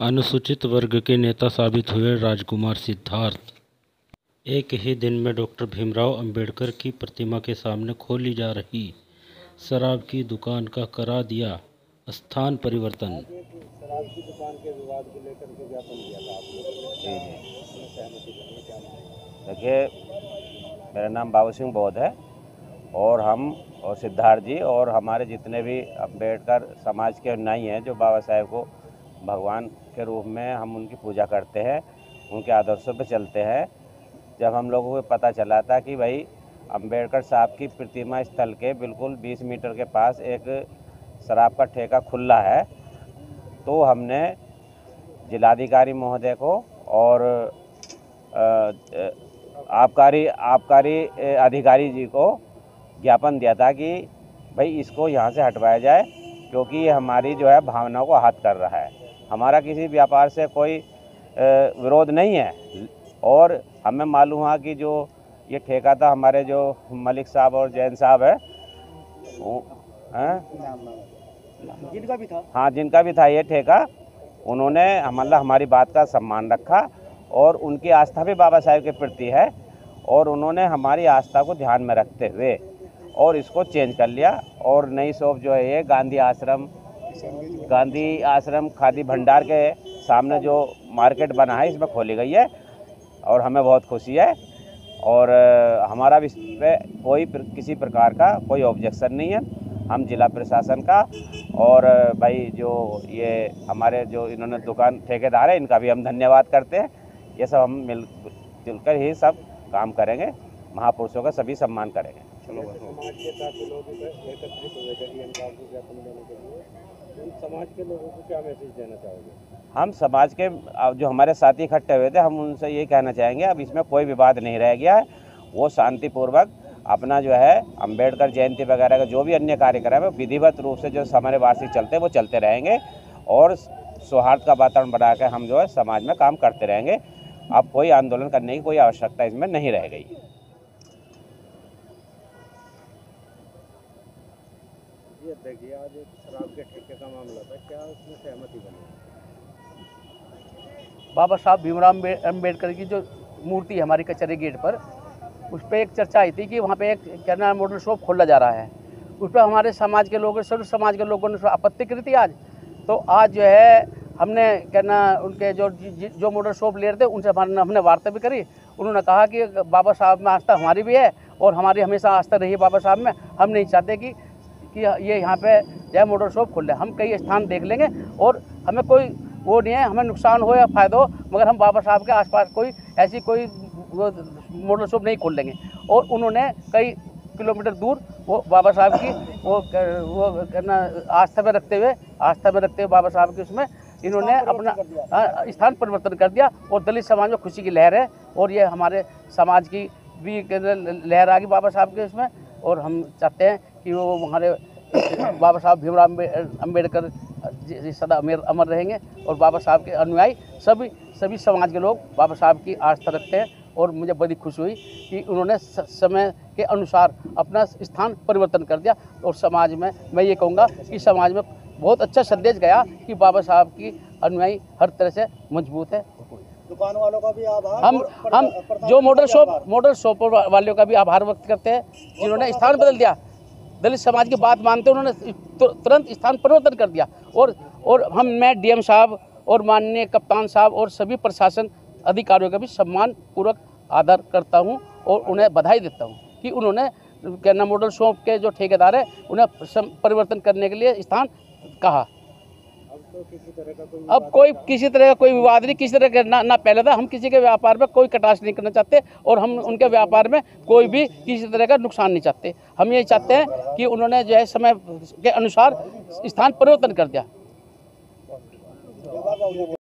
अनुसूचित वर्ग के नेता साबित हुए राजकुमार सिद्धार्थ। एक ही दिन में डॉक्टर भीमराव अंबेडकर की प्रतिमा के सामने खोली जा रही शराब की दुकान का करा दिया स्थान परिवर्तन। शराब की दुकान के विवाद को लेकर के ज्ञापन दिया था आपने। देखिए, मेरा नाम बाबू सिंह बौद्ध है और हम और सिद्धार्थ जी और हमारे जितने भी अम्बेडकर समाज के अनुयायी हैं जो बाबा साहेब को भगवान के रूप में हम उनकी पूजा करते हैं, उनके आदर्शों पे चलते हैं। जब हम लोगों को पता चला था कि भाई अम्बेडकर साहब की प्रतिमा स्थल के बिल्कुल 20 मीटर के पास एक शराब का ठेका खुला है, तो हमने जिलाधिकारी महोदय को और आबकारी अधिकारी जी को ज्ञापन दिया था कि भाई इसको यहाँ से हटवाया जाए, क्योंकि ये हमारी जो है भावनाओं को आहत कर रहा है। हमारा किसी व्यापार से कोई विरोध नहीं है और हमें मालूम हुआ कि जो ये ठेका था हमारे जो मलिक साहब और जैन साहब है वो जिनका भी था, हाँ जिनका भी था ये ठेका, उन्होंने हमारी बात का सम्मान रखा और उनकी आस्था भी बाबा साहेब के प्रति है और उन्होंने हमारी आस्था को ध्यान में रखते हुए और इसको चेंज कर लिया और नई शॉप जो है ये गांधी आश्रम खादी भंडार के सामने जो मार्केट बना है इसमें खोली गई है और हमें बहुत खुशी है और हमारा भी इस पर किसी प्रकार का कोई ऑब्जेक्शन नहीं है। हम जिला प्रशासन का और भाई जो ये हमारे जो इन्होंने दुकान ठेकेदार है इनका भी हम धन्यवाद करते हैं। ये सब हम मिलजुल कर ही सब काम करेंगे, महापुरुषों का सभी सम्मान करेंगे। समाज के काफी लोग एकत्रित हुए ज्ञापन देने के लिए, उन समाज के लोगों को क्या मैसेज देना चाहोगे? हम समाज के जो हमारे साथी इकट्ठे हुए थे हम उनसे ये कहना चाहेंगे अब इसमें कोई विवाद नहीं रह गया है, वो शांतिपूर्वक अपना जो है अंबेडकर जयंती वगैरह का जो भी अन्य कार्यक्रम है विधिवत रूप से जो हमारे वार्षिक चलते हैं वो चलते रहेंगे और सौहार्द का वातावरण बनाकर हम जो है समाज में काम करते रहेंगे। अब कोई आंदोलन करने की कोई आवश्यकता इसमें नहीं रह गई। ये देखिए, आज एक शराब के ठेके का मामला था, क्या उसमें सहमति बनी? बाबा साहब भीमराव अंबेडकर की जो मूर्ति है हमारी कचहरी गेट पर, उस पर एक चर्चा आई थी कि वहाँ पे एक क्या नाम मॉडल शॉप खोला जा रहा है। उस पर हमारे समाज के लोग, सभी समाज के लोगों ने आपत्ति करी थी आज। तो आज जो है हमने क्या ना उनके जो मॉडल शॉप ले रहे थे उनसे हमने वार्ता भी करी। उन्होंने कहा कि बाबा साहब में आस्था हमारी भी है और हमारी हमेशा आस्था रही है बाबा साहब में। हम नहीं चाहते कि ये यहाँ पे जय मॉडल शॉप खुल रहे। हम कई स्थान देख लेंगे और हमें कोई वो नहीं है, हमें नुकसान हो या फ़ायदा हो, मगर हम बाबा साहब के आसपास कोई ऐसी कोई मॉडल शॉप नहीं खोल लेंगे। और उन्होंने कई किलोमीटर दूर वो बाबा साहब की वो करना आस्था में रखते हुए बाबा साहब के उसमें इन्होंने अपना स्थान परिवर्तन कर दिया और दलित समाज में खुशी की लहर है और ये हमारे समाज की भी लहर आ गई बाबा साहब के उसमें। और हम चाहते हैं कि वो हमारे बाबा साहब भीमराव अंबेडकर सदा अमर रहेंगे और बाबा साहब के अनुयायी सभी समाज के लोग बाबा साहब की आस्था रखते हैं। और मुझे बड़ी खुशी हुई कि उन्होंने समय के अनुसार अपना स्थान परिवर्तन कर दिया और समाज में मैं ये कहूँगा कि समाज में बहुत अच्छा संदेश गया कि बाबा साहब की अनुयायी हर तरह से मजबूत है। दुकान वालों का भी आभार, हम जो मॉडल शॉप वालों का भी आभार व्यक्त करते हैं जिन्होंने स्थान बदल दिया। दलित समाज की बात मानते उन्होंने तुरंत स्थान परिवर्तन कर दिया। और मैं डीएम साहब और माननीय कप्तान साहब और सभी प्रशासन अधिकारियों का भी सम्मान पूर्वक आदर करता हूं और उन्हें बधाई देता हूं कि उन्होंने क्या नाम मॉडल शॉप के जो ठेकेदार है उन्हें परिवर्तन करने के लिए स्थान कहा। अब कोई किसी तरह का कोई विवाद नहीं, किसी तरह का ना पहले था। हम किसी के व्यापार में कोई कटाक्ष नहीं करना चाहते और हम उनके व्यापार में कोई भी किसी तरह का नुकसान नहीं चाहते। हम यही चाहते हैं कि उन्होंने जो है समय के अनुसार स्थान परिवर्तन कर दिया।